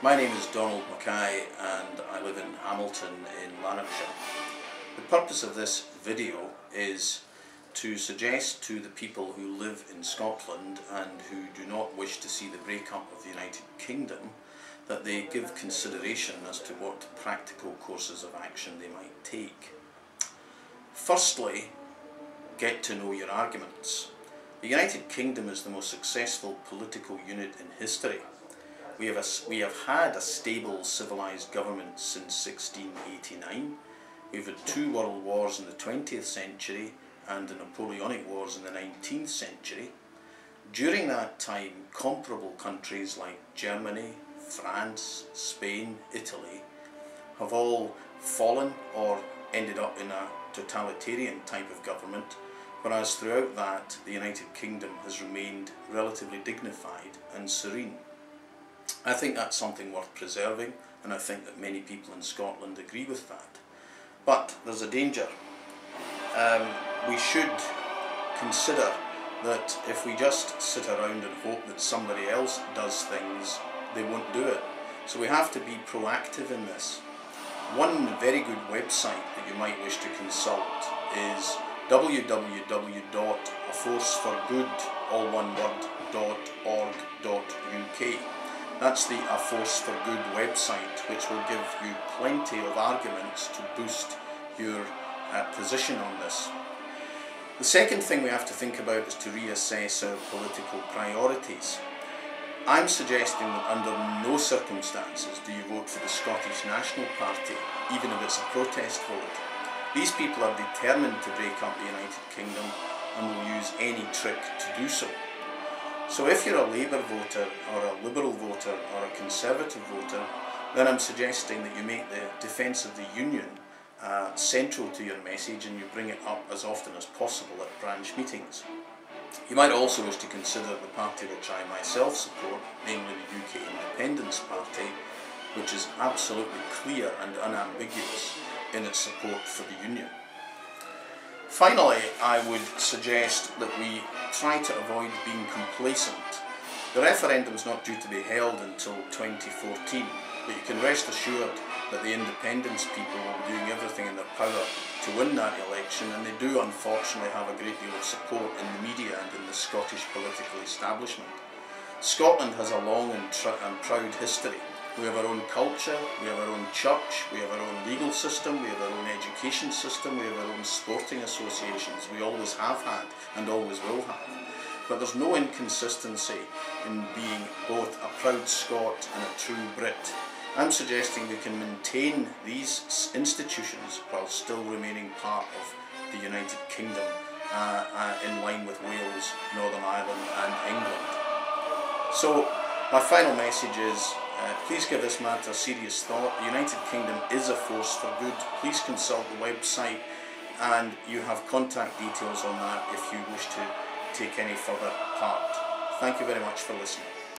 My name is Donald MACKAY and I live in Hamilton in Lanarkshire. The purpose of this video is to suggest to the people who live in Scotland and who do not wish to see the breakup of the United Kingdom that they give consideration as to what practical courses of action they might take. Firstly, get to know your arguments. The United Kingdom is the most successful political unit in history. We have had a stable civilised government since 1689. We've had 2 world wars in the 20th century and the Napoleonic Wars in the 19th century. During that time, comparable countries like Germany, France, Spain, Italy have all fallen or ended up in a totalitarian type of government, whereas throughout that the United Kingdom has remained relatively dignified and serene. I think that's something worth preserving, and I think that many people in Scotland agree with that. But there's a danger. We should consider that if we just sit around and hope that somebody else does things, they won't do it. So we have to be proactive in this. One very good website that you might wish to consult is www.aforceforgood.org.uk. That's the A Force for Good website, which will give you plenty of arguments to boost your position on this. The second thing we have to think about is to reassess our political priorities. I'm suggesting that under no circumstances do you vote for the Scottish National Party, even if it's a protest vote. These people are determined to break up the United Kingdom and will use any trick to do so. So if you're a Labour voter or a Liberal voter or a Conservative voter, then I'm suggesting that you make the defence of the Union central to your message and you bring it up as often as possible at branch meetings. You might also wish to consider the party which I myself support, namely the UK Independence Party, which is absolutely clear and unambiguous in its support for the Union. Finally, I would suggest that we try to avoid being complacent. The referendum is not due to be held until 2014, but you can rest assured that the independence people will be doing everything in their power to win that election, and they do unfortunately have a great deal of support in the media and in the Scottish political establishment. Scotland has a long and proud history. We have our own culture, we have our own church, we have our own legal system, we have our own education system, we have our own sporting associations. We always have had and always will have. But there's no inconsistency in being both a proud Scot and a true Brit. I'm suggesting we can maintain these institutions while still remaining part of the United Kingdom in line with Wales, Northern Ireland and England. So my final message is please give this matter serious thought. The United Kingdom is a force for good. Please consult the website and you have contact details on that if you wish to take any further part. Thank you very much for listening.